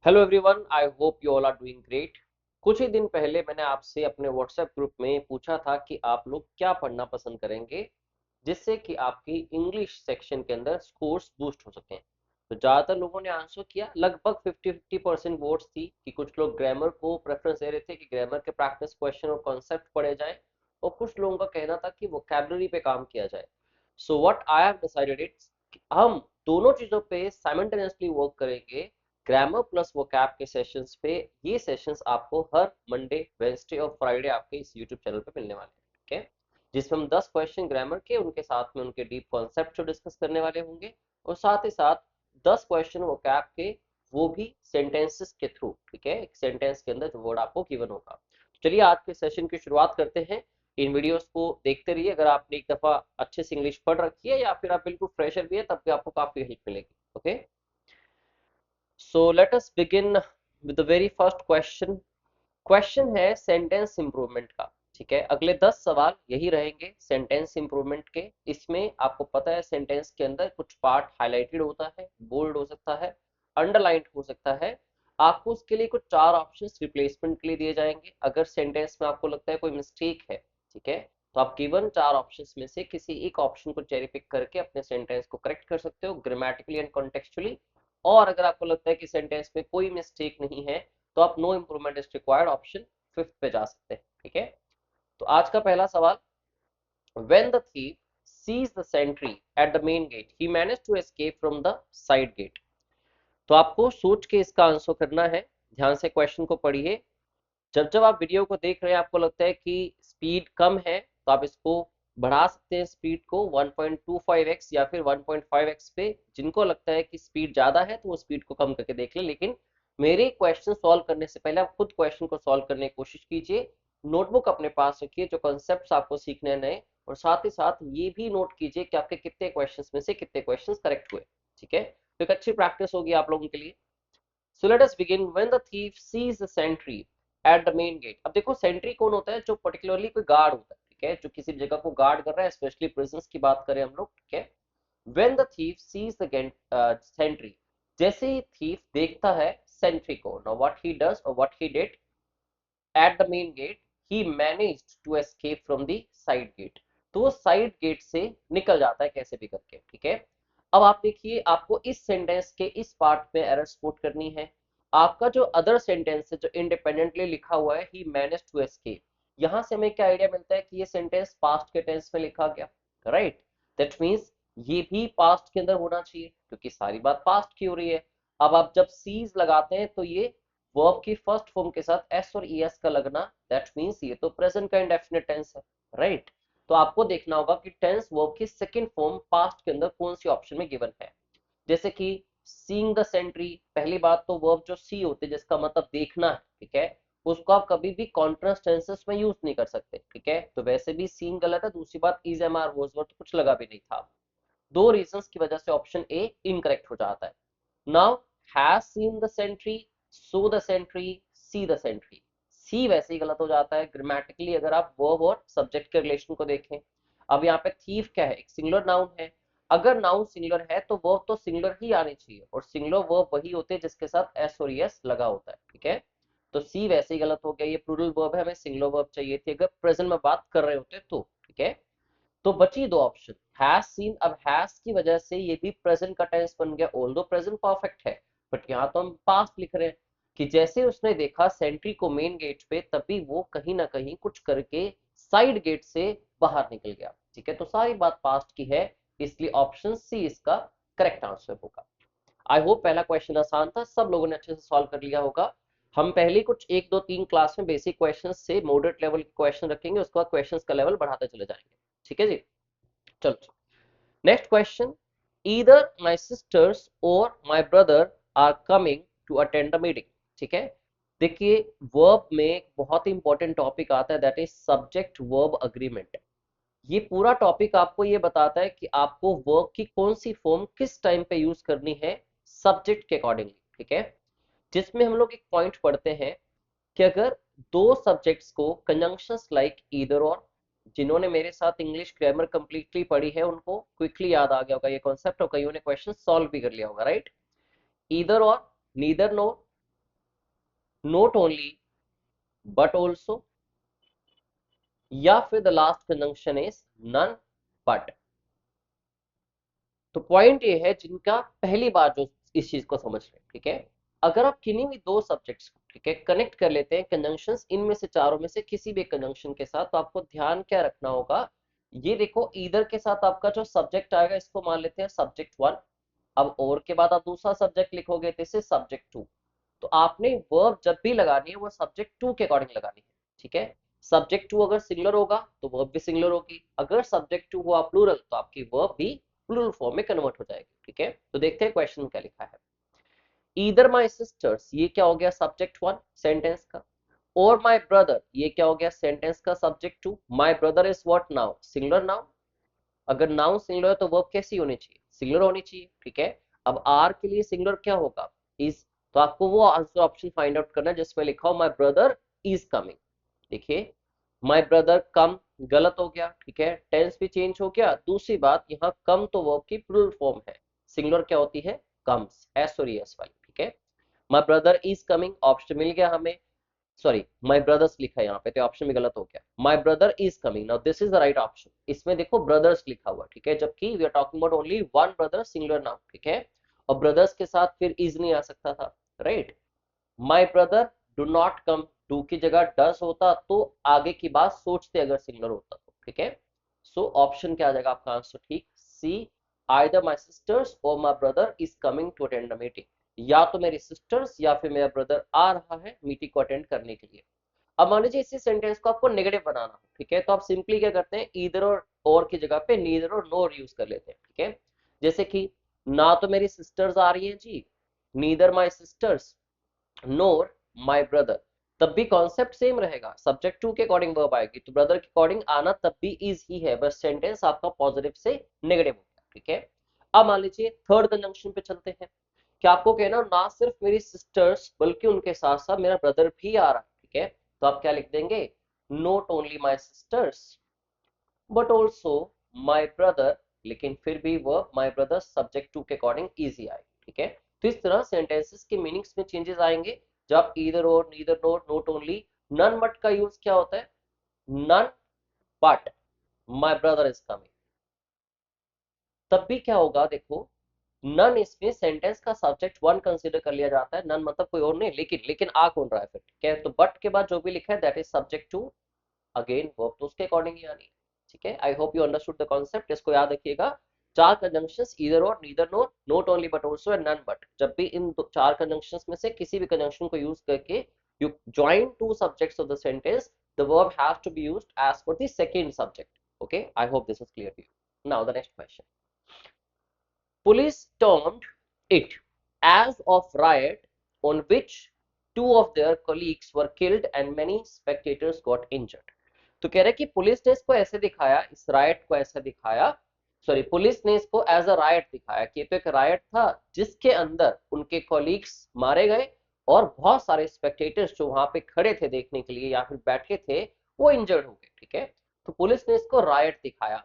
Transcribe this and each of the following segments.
Hello everyone, I hope you all are doing great. कुछ ही दिन पहले मैंने आपसे अपने व्हाट्सएप ग्रुप में पूछा था कि आप लोग क्या पढ़ना पसंद करेंगे जिससे कि आपकी इंग्लिश सेक्शन के अंदर स्कोर्स बूस्ट हो सकें। तो ज़्यादातर लोगों ने आंसर किया, लगभग 50-50% वोट्स थी कि कुछ लोग ग्रामर को प्रेफरेंस दे रहे थे कि ग्रामर के प्रैक्टिस क्वेश्चन और कॉन्सेप्ट पढ़े जाएं, और कुछ लोगों का कहना था कि वोकैबुलरी पे काम किया जाए। So what I have decided it's, हम दोनों चीज़ों पे साइमल्टेनियसली वर्क करेंगे। ग्रामर प्लस वोकैब के सेशंस पे, ये सेशंस आपको हर मंडे, वेडनेसडे और फ्राइडे आपके इस यूट्यूब चैनल पे मिलने वाले हैं, ठीक है। जिसमें हम 10 क्वेश्चन ग्रामर के, उनके साथ में उनके डीप कॉन्सेप्ट जो डिस्कस करने वाले होंगे, और साथ ही साथ 10 क्वेश्चन वोकैब के, वो भी सेंटेंसेस के थ्रू, ठीक है। एक सेंटेंस के अंदर जो वर्ड आपको गिवन होगा। तो चलिए आज के सेशन की शुरुआत करते हैं। इन वीडियोस को देखते रहिए। अगर आपने एक दफा अच्छे से इंग्लिश पढ़ रखी है या फिर आप बिल्कुल फ्रेशर भी है, तब भी आपको काफी हेल्प मिलेगी। Okay, so let us begin with the very first question. Question है सेंटेंस इंप्रूवमेंट का, ठीक है। अगले 10 सवाल यही रहेंगे सेंटेंस इंप्रूवमेंट के। इसमें आपको पता है सेंटेंस के अंदर कुछ पार्ट हाईलाइटेड होता है, बोल्ड हो सकता है, अंडरलाइंड हो सकता है। आपको उसके लिए कुछ 4 ऑप्शंस रिप्लेसमेंट के लिए दिए जाएंगे अगर सेंटेंस में आपको लगता है कोई मिस्टेक है, ठीक है। तो आप गिवन 4 ऑप्शंस में से किसी एक ऑप्शन को चेरी पिक करके अपने सेंटेंस को करेक्ट कर सकते हो ग्रामेटिकली एंड कॉन्टेक्चुअली। और अगर आपको लगता है कि सेंटेंस में कोई मिस्टेक नहीं है, तो आप no improvement is required option 5th पे जा सकते हैं, ठीक है। तो आज का पहला सवाल, when the thief sees the sentry at the main gate he manage to escape from the side gate. तो आपको सोच के इसका आंसर करना है। ध्यान से क्वेश्चन को पढ़िए। जब जब आप वीडियो को देख रहे हैं आपको लगता है कि स्पीड कम है, तो आप इसको बढ़ा सकते हैं स्पीड को 1.25x या फिर 1.5x पे। जिनको लगता है कि स्पीड ज्यादा है तो वो स्पीड को कम करके देख ले, लेकिन मेरे क्वेश्चन सॉल्व करने से पहले आप खुद क्वेश्चन को सॉल्व करने की कोशिश कीजिए। नोटबुक अपने पास रखिए, जो कॉन्सेप्ट्स आपको सीखने हैं नए, और साथ ही साथ ये भी नोट कीजिए कि आपके कितने क्वेश्चंस में से कितने क्वेश्चंस करेक्ट हुए, ठीक है। तो एक अच्छी प्रैक्टिस होगी आप लोगों के लिए। So let us begin. When the thief sees the sentry at the main gate. अब देखो सेंट्री कौन होता है? जो पर्टिकुलरली कोई गार्ड होता है, ठीक है, जो किसी जगह को गार्ड कर रहा है, स्पेशली प्रिजन्स की बात करें हम लोग, ठीक है। When the thief sees the sentry, जैसे ही thief देखता है सेंट्री को, now what he does or what he did at the main gate, he managed to escape from the side gate. तो वो साइड गेट से निकल जाता है कैसे भी करके, ठीक है। अब आप देखिए, आपको इस सेंटेंस के इस पार्ट में एरर स्पॉट करनी है। आपका जो अदर सेंटेंस है जो इंडिपेंडेंटली लिखा हुआ है, ही मैनेज टू एस्केप, यहां से हमें क्या आइडिया मिलता है कि ये सेंटेंस पास्ट के टेंस में लिखा गया, राइट। दैट मीन्स ये भी पास्ट के अंदर होना चाहिए क्योंकि सारी बात पास्ट की हो रही है। अब आप जब सीज लगाते हैं तो ये वर्ब की फर्स्ट फॉर्म के साथ एस और ईएस का लगना, दैट मींस ये तो प्रेजेंट का इंडेफिनिट टेंस है, राइट। तो आपको देखना होगा कि टेंस वर्ब की सेकंड फॉर्म पास्ट के अंदर कौन सी ऑप्शन में गिवन है। जैसे कि सीइंग द सेंट्री, पहली बात तो वर्ब जो सी होते हैं जिसका मतलब देखना है, ठीक है, उसको आप कभी भी कॉन्टिन्यूअस टेंसेस में यूज नहीं कर सकते, ठीक है। तो वैसे भी सीइंग गलत है। दूसरी बात, is am are was were तो कुछ लगा भी नहीं था। दो रीजंस की वजह से ऑप्शन ए इनकरेक्ट हो जाता है। Now has seen the sentry, so the sentry, see the sentry, see वैसे ही गलत हो जाता है ग्रामेटिकली अगर आप वर्ब और सब्जेक्ट के रिलेशन को देखें। अब यहाँ पे थीफ क्या है? एक सिंगुलर नाउन है। अगर नाउन सिंगुलर है तो वर्ब तो सिंगुलर ही आनी चाहिए, और सिंगुलर वर्ब वही होते हैं जिसके साथ एस और एस लगा होता है, ठीक है। तो सी वैसे ही गलत हो गया, ये प्लूरल वर्ब है, हमें सिंगुलर वर्ब चाहिए थी अगर प्रेजेंट में बात कर रहे होते तो, ठीक है। तो बची दो ऑप्शन, हैज सीन। अब हैज की वजह से ये भी प्रेजेंट का टेंस बन गया, ऑल्दो प्रेजेंट परफेक्ट है, बट यहाँ तो हम पास्ट लिख रहे हैं कि जैसे उसने देखा सेंट्री को मेन गेट पे, तभी वो कहीं ना कहीं कुछ करके साइड गेट से बाहर निकल गया, ठीक है। तो सारी बात पास्ट की है, इसलिए ऑप्शन सी इसका करेक्ट आंसर होगा। आई होप पहला क्वेश्चन आसान था, सब लोगों ने अच्छे से सॉल्व कर लिया होगा। हम पहले कुछ 1 2 3 क्लास में बेसिक क्वेश्चन से मॉडरेट लेवल के क्वेश्चन रखेंगे, उसके बाद क्वेश्चंस का लेवल बढ़ाते चले जाएंगे, ठीक है जी। चलो, next question, either my sisters or my brother are coming to attend the meeting, ठीक है। देखिए, वर्ब में एक बहुत ही इंपॉर्टेंट टॉपिक आता है, that is subject verb agreement. ये पूरा टॉपिक आपको ये बताता है कि आपको वर्ब की कौन सी फॉर्म किस टाइम पे यूज करनी है सब्जेक्ट के अकॉर्डिंगली, ठीक है। जिसमें हम लोग एक पॉइंट पढ़ते हैं कि अगर दो सब्जेक्ट्स को कंजंक्शंस लाइक ईदर और, जिन्होंने मेरे साथ इंग्लिश ग्रामर कंप्लीटली पढ़ी है उनको क्विकली याद आ गया होगा ये कॉन्सेप्ट, और कईयों ने क्वेश्चन सॉल्व भी कर लिया होगा, right. Either or, neither nor, not only but also, या फिर the last conjunction is none but. तो पॉइंट ये है जिनका पहली बार जो इस चीज को समझ रहे हैं, ठीक है। अगर आप किन्हीं भी दो सब्जेक्ट्स को, ठीक है, कनेक्ट कर लेते हैं कंजंक्शंस इनमें से चारों में से किसी भी कंजंक्शन के साथ, तो आपको ध्यान क्या रखना होगा। ये देखो, ईदर के साथ आपका जो सब्जेक्ट आएगा इसको मान लेते हैं सब्जेक्ट वन। अब और के बाद आप दूसरा सब्जेक्ट लिखोगे, दिस इज सब्जेक्ट टू। तो आपने वर्ब जब भी लगानी है वो सब्जेक्ट टू के अकॉर्डिंग लगानी है, ठीक है। सब्जेक्ट टू अगर सिंगुलर होगा तो वर्ब भी सिंगुलर होगी, अगर सब्जेक्ट टू हुआ प्लूरल तो आपकी वर्ब भी प्लूरल फॉर्म में कन्वर्ट हो जाएगी, ठीक है। तो देखते हैं क्वेश्चन क्या लिखा है। ईदर माई सिस्टर्स, ये क्या हो गया सब्जेक्ट वन सेंटेंस का। और माई ब्रदर, ये क्या हो गया सेंटेंस का subject two. My brother is what noun, singular noun. अगर नाउन सिंगुलर है तो वर्ब कैसी होनी चाहिए, सिंगुलर होनी चाहिए, ठीक है। अब आर के लिए सिंगुलर क्या होगा, इज। तो आपको वो आंसर ऑप्शन फाइंड आउट करना है जिसमें लिखा हो माई ब्रदर इज कमिंग। देखिए, माई ब्रदर कम गलत हो गया, ठीक है, टेंस भी चेंज हो गया। दूसरी बात, यहाँ कम तो वर्ब की प्लूरल फॉर्म है, सिंगुलर क्या होती है, कम्स, एस और एस वाली, ठीक है। My brother is coming option मिल गया हमें, सॉरी माई ब्रदर्स लिखा है यहाँ पे तो ऑप्शन में गलत हो गया। My brother is coming, now this is the right option. इसमें देखो ब्रदर्स लिखा हुआ, ठीक है, जबकि we are talking about only one brother singular noun, ठीक है। और ब्रदर्स के साथ फिर इज नहीं आ सकता था, right. My brother do not come, do की जगह डस होता तो आगे की बात सोचते अगर सिंगुलर होता तो, ठीक है। सो ऑप्शन क्या आ जाएगा आपका आंसर, ठीक, सी। Either my sisters or my brother is coming to attend the meeting, या तो मेरी सिस्टर्स या फिर मेरा ब्रदर आ रहा है मीटिंग को अटेंड करने के लिए। अब मान लीजिए इसी सेंटेंस को आपको नेगेटिव बनाना हो, ठीक है, तो आप सिंपली क्या करते हैं, ईदर और की जगह पे नीदर और नोर यूज कर लेते हैं, ठीक है। जैसे कि ना तो मेरी सिस्टर्स आ रही हैं जी, neither my sisters nor my brother, तब भी कॉन्सेप्ट सेम रहेगा, सब्जेक्ट टू के अकॉर्डिंग वर्ब आएगी, तो ब्रदर के अकॉर्डिंग आना तब भी इज ही है, बस सेंटेंस आपका पॉजिटिव से नेगेटिव हो गया, ठीक है। अब मान लीजिए थर्ड कंजंक्शन पे चलते हैं। क्या आपको कहना ना सिर्फ मेरी सिस्टर्स बल्कि उनके साथ साथ मेरा ब्रदर भी आ रहा है, ठीक है। तो आप क्या लिख देंगे, not only my sisters but also my brother, लेकिन फिर भी verb my brother subject to के अकॉर्डिंग इजी आएगी, ठीक है। तो इस तरह सेंटेंसेस के मीनिंग्स में चेंजेस आएंगे जब either or neither nor not only. None but का यूज क्या होता है, none but my brother is coming, तब भी क्या होगा देखो, नन इसमें सेंटेंस का सब्जेक्ट वन कंसीडर कर लिया जाता है, नन मतलब कोई और नहीं, लेकिन लेकिन आ कौन रहा है फिर, ठीक है। तो बट के बाद जो भी लिखा है that is subject two, again verb तो उसके अकॉर्डिंग ही आनी है, ठीक है। I hope you understood the concept, इसको याद रखिएगा। चार conjunctions either or neither nor not only but also and none but, जब भी इन चार कंजंक्शंस में से किसी भी कंजंक्शन को यूज करके you join two subjects of the sentence, the verb has to be used as per the second subject, okay. I hope this is clear to you. Now the next question. Police termed it as of riot on which two of their colleagues were killed and many spectators got injured। तो कह रहे कि police ने इसको ऐसे दिखाया, इस right को ऐसे दिखाया, सॉरी पुलिस ने इसको एज अ राइट दिखाया कि तो एक राइट था जिसके अंदर उनके कॉलीग्स मारे गए और बहुत सारे स्पेक्टेटर्स जो वहां पे खड़े थे देखने के लिए या फिर बैठे थे वो इंजर्ड हो गए, ठीक है। तो पुलिस ने इसको राइट दिखाया,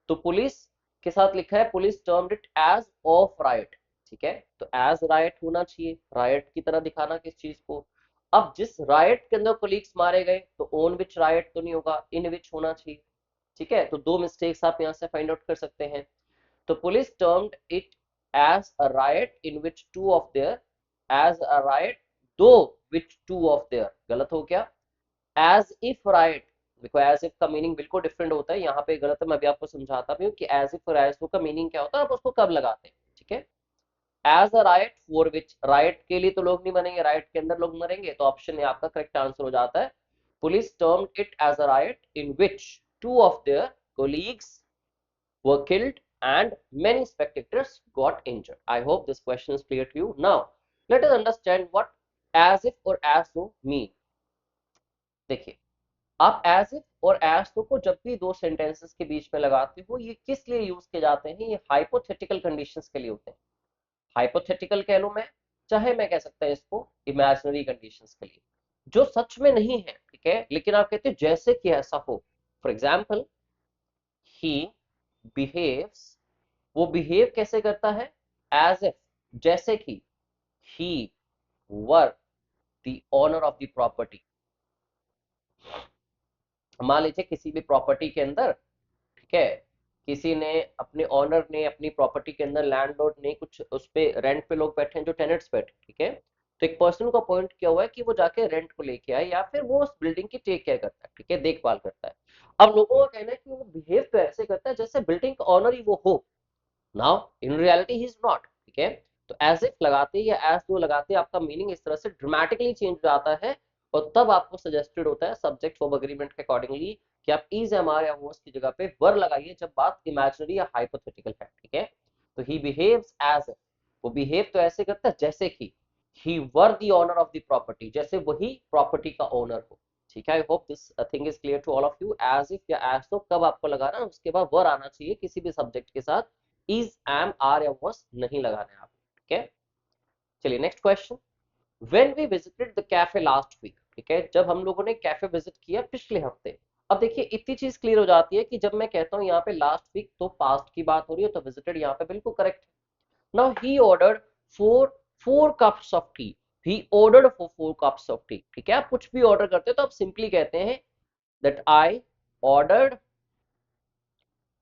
तो पुलिस के साथ लिखा है police termed it as of riot, ठीक है। तो एज राइट होना चाहिए, राइट की तरह दिखाना किस चीज को। अब जिस राइट के अंदर कोलीग्स मारे गए तो ऑन विच राइट तो नहीं होगा, इन विच होना चाहिए, ठीक है। तो दो मिस्टेक्स आप यहाँ से फाइंड आउट कर सकते हैं। तो police termed it as a riot in which two of their, as a riot to which two of their गलत हो गया। एज इफ राइट, देखो एज इफ का मीनिंग बिल्कुल डिफरेंट होता है, यहाँ पे गलत है, मैं अभी आपको समझाता भी हूँ कि एज इफ और एज टू का मीनिंग क्या होता है, आप उसको कब लगाते हैं, ठीक है। As a riot for which, riot के लिए तो लोग नहीं मरेंगे, राइट के अंदर लोग मरेंगे, तो ऑप्शन ए आपका करेक्ट आंसर हो जाता है। Police termed it as a riot in which two of their colleagues were killed and many spectators got injured. I hope this question is clear to you. Now, let us understand what as if or as though mean. देखिए, आप as if और as तो को जब भी दो sentences के बीच में लगाते हो, ये किस लिए यूज किए जाते हैं, ये हाइपोथेटिकल कंडीशंस के लिए होते हैं। हाइपोथेटिकल कह लो मैं, चाहे मैं कह सकता हूं इसको इमेजिनरी कंडीशंस के लिए, जो सच में नहीं है, ठीक है, लेकिन आप कहते हो जैसे कि ऐसा हो। फॉर एग्जाम्पल, ही बिहेव्स, वो बिहेव कैसे करता है, एज इफ, जैसे कि, he work the owner of the property. मान लीजिए किसी भी प्रॉपर्टी के अंदर, ठीक है, किसी ने अपने ओनर ने अपनी प्रॉपर्टी के अंदर, लैंडलॉर्ड ने कुछ उस पे रेंट पे लोग बैठे हैं जो टेनेंट्स बैठे, ठीक है, तो एक पर्सन को अपॉइंट किया हुआ है कि वो जाके रेंट को लेके आए या फिर वो उस बिल्डिंग की टेक केयर करता है, ठीक है, देखभाल करता है। अब लोगों का कहना है कि वो बिहेव तो ऐसे करता है जैसे बिल्डिंग का ओनर ही वो हो। Now in reality he is not, ठीक है। तो एज इफ लगाते या एज दो लगाते आपका मीनिंग इस तरह से ड्रामेटिकली चेंज हो जाता है, और तब आपको सजेस्टेड होता है सब्जेक्ट वर्ब एग्रीमेंट के अकॉर्डिंगली कि आप इज एम आर या वॉज की जगह पे वर लगाइए जब बात इमेजिनरी या हाइपोथेटिकल है, ठीक है। तो ही बिहेव्स एज, वो बिहेव तो ऐसे करता है जैसे कि he were the owner of the property, जैसे वही प्रॉपर्टी का ओनर हो, ठीक है। I hope this thing is clear to all of you. As if या एज तो कब आपको लगाना है, उसके बाद वर आना चाहिए किसी भी सब्जेक्ट के साथ, इज एम आर या वॉज नहीं लगाने आप, ठीक है। चलिए next question. When we visited the cafe last week, ठीक है, जब हम लोगों ने कैफे विजिट किया पिछले हफ्ते। अब देखिए इतनी चीज क्लियर हो जाती है कि जब मैं कहता हूं यहाँ पे लास्ट वीक तो पास्ट की बात हो रही है, तो विजिटेड यहाँ पे बिल्कुल करेक्ट है। Now he ordered four four cups of T, he ordered for 4 cups of T, ठीक है। आप कुछ भी ऑर्डर करते हो तो आप सिंपली कहते हैं that I ordered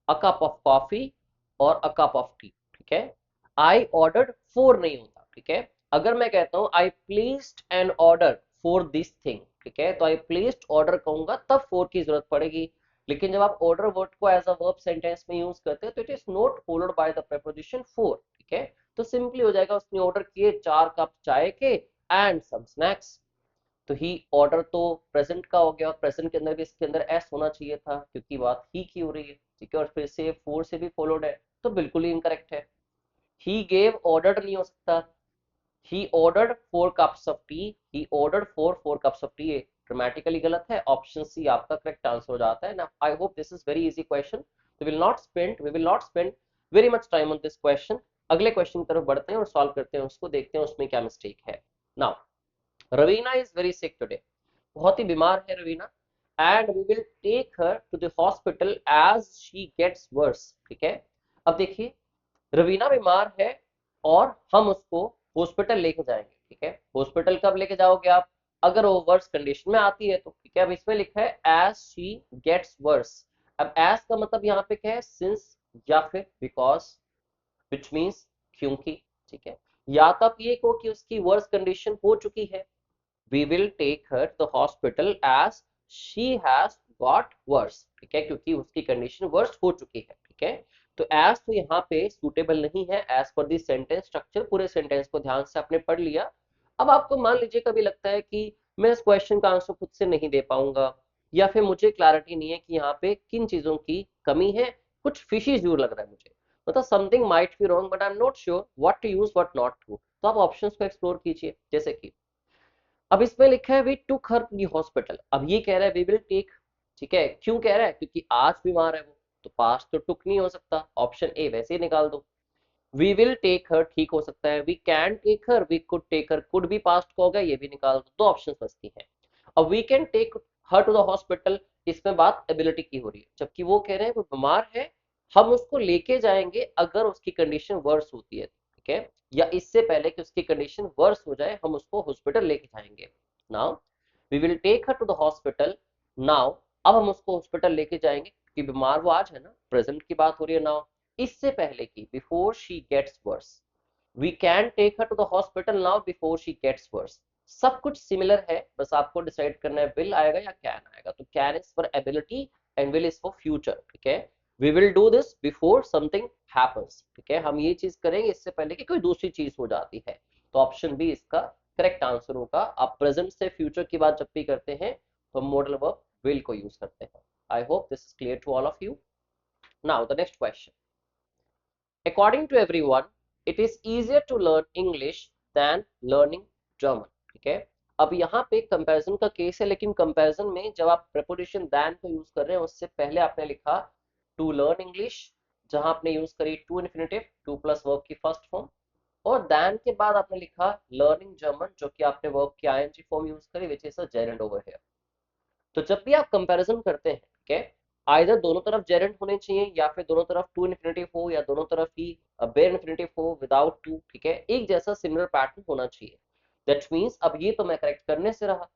a cup of coffee और अ कप ऑफ टी, ठीक है। आई ऑर्डर्ड फोर नहीं होता, ठीक है। अगर मैं कहता हूं I placed an order for this thing, ठीक है, तो आई प्लेस्ड ऑर्डर कहूंगा तब फोर की जरूरत पड़ेगी। लेकिन जब आप ऑर्डर वर्ड को एज अ वर्ब सेंटेंस में यूज करते हैं तो it is not followed by the preposition for, ठीक है। तो सिंपली हो जाएगा उसने ऑर्डर किए 4 कप चाय के एंड सम स्नैक्स। तो ही ऑर्डर तो प्रेजेंट का हो गया, प्रेजेंट के अंदर भी इसके अंदर एस होना चाहिए था क्योंकि बात ही की हो रही है, ठीक है, और फिर से फोर से भी फॉलोड है, तो बिल्कुल ही इनकरेक्ट है। ही गेव ऑर्डर्ड नहीं हो सकता, he ordered 4 cups of T, he ordered four cups of T, grammatically गलत है, ऑप्शन सी आपका करेक्ट आंसर हो जाता है ना। I hope this is very easy question, we will not spend very much time on this question. अगले question की तरफ बढ़ते हैं और सॉल्व करते हैं उसको, देखते हैं उसमें क्या मिस्टेक है। Now Raveena is very sick today, बहुत ही बीमार है Raveena, and we will take her to the hospital as she gets worse, ठीक है। अब देखिए रवीना बीमार है और हम उसको हॉस्पिटल लेके जाएंगे, ठीक है। हॉस्पिटल कब लेके जाओगे आप, अगर वो वर्स कंडीशन में आती है तो, ठीक है। अब इसमें लिखा है एज शी गेट्स वर्स। अब एज का मतलब यहाँ पे क्या है, सिंस या फिर बिकॉज, विच मीन्स क्योंकि, ठीक है। या तो आप ये कहो कि उसकी वर्स कंडीशन हो चुकी है, we will take her to the hospital as she has got worse, ठीक है, क्योंकि उसकी कंडीशन वर्स हो चुकी है, ठीक है। तो as तो यहाँ पे सुटेबल नहीं है as per the sentence structure. पूरे सेंटेंस को ध्यान से आपने पढ़ लिया। अब आपको मान लीजिए कभी लगता है कि मैं इस क्वेश्चन का आंसर खुद से नहीं दे पाऊंगा, या फिर मुझे क्लैरिटी नहीं है कि यहाँ पे किन चीजों की कमी है, कुछ फिशी जरूर लग रहा है मुझे, मतलब something might be wrong but I am not sure what to use what not to, तो आप ऑप्शंस को एक्सप्लोर कीजिए। जैसे कि अब इसमें लिखा है we took her to the hospital, अब ये कह रहा है वी विल टेक, ठीक है, क्यों कह रहा है, क्योंकि आज बीमार है वो, तो पास्ट तो टुक नहीं हो सकता, ऑप्शन ए वैसे ही निकाल दो। वी विल टेक हर ठीक हो सकता है, we can take her, we could take her, could भी पास्ट को होगा, ये भी निकाल दो, दो ऑप्शन बचती हैं। अब we can take her to the hospital, इसमें बात एबिलिटी की हो रही है, जबकि वो कह रहे हैं वो बीमार है, हम उसको लेके जाएंगे अगर उसकी कंडीशन वर्स होती है, ठीक है, या इससे पहले कि उसकी कंडीशन वर्स हो जाए हम उसको हॉस्पिटल लेके जाएंगे। Now we will take her to the hospital, now अब हम उसको हॉस्पिटल लेके जाएंगे क्योंकि बीमार वो आज है ना, प्रेजेंट की बात हो रही है। नाउ इससे पहले की before she gets worse, we can take her to the hospital now before she gets worse. सब कुछ सिमिलर है, बस आपको डिसाइड करना है विल आएगा या कैन आएगा। तो can is for ability and will is for future, ठीक है। We will do this before something happens, ठीक है, हम ये चीज करेंगे इससे पहले कि कोई दूसरी चीज हो जाती है। तो ऑप्शन बी इसका करेक्ट आंसर होगा। आप प्रेजेंट से फ्यूचर की बात जब भी करते हैं तो मॉडल वर्ब विल को यूज करते हैं। I hope this is clear to all of you. Now the next question, according to everyone it is easier to learn English than learning German, ठीक है। अब यहाँ पे कंपैरिजन का केस है, लेकिन कंपैरिजन में जब आप preposition than को यूज कर रहे हैं उससे पहले आपने लिखा to learn English, जहां आपने यूज करी to infinitive, to plus verb की फर्स्ट फॉर्म, और than के बाद आपने लिखा learning German, जो कि आपने verb की ing फॉर्म यूज करी which is a gerund over here। तो जब भी आप कंपैरिजन करते हैं, ठीक है, आइदर दोनों तरफ जेरेंट होने चाहिए या फिर दोनों तरफ टू इन्फिनेटिव हो या दोनों तरफ ही बेयर इन्फिनेटिव हो विदाउट टू, ठीक है, एक जैसा सिमिलर पैटर्न होना चाहिए। दैट मीन्स अब ये तो मैं करेक्ट करने से रहा,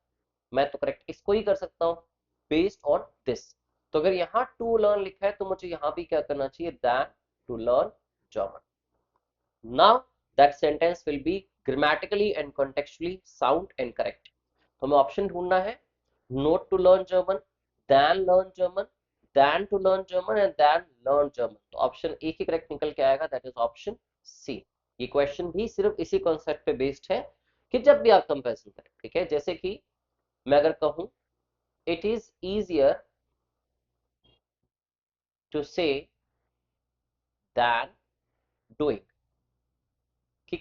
मैं तो करेक्ट इसको ही कर सकता हूँ बेस्ड ऑन दिस। तो अगर यहाँ टू लर्न लिखा है तो मुझे यहाँ भी क्या करना चाहिए, than to learn German. Now that sentence will be grammatically and contextually sound and correct. तो हमें ऑप्शन ढूंढना है, not to learn German, than learn German, than to learn German and than learn German. तो option एक ही correct निकल के आएगा, दैट इज ऑप्शन सी। ये क्वेश्चन भी सिर्फ इसी कॉन्सेप्ट पे बेस्ड है कि जब भी आप कंपैरिजन करें, ठीक है, जैसे कि मैं अगर कहूं इट इज इजियर टू से दैन डूइंग, कि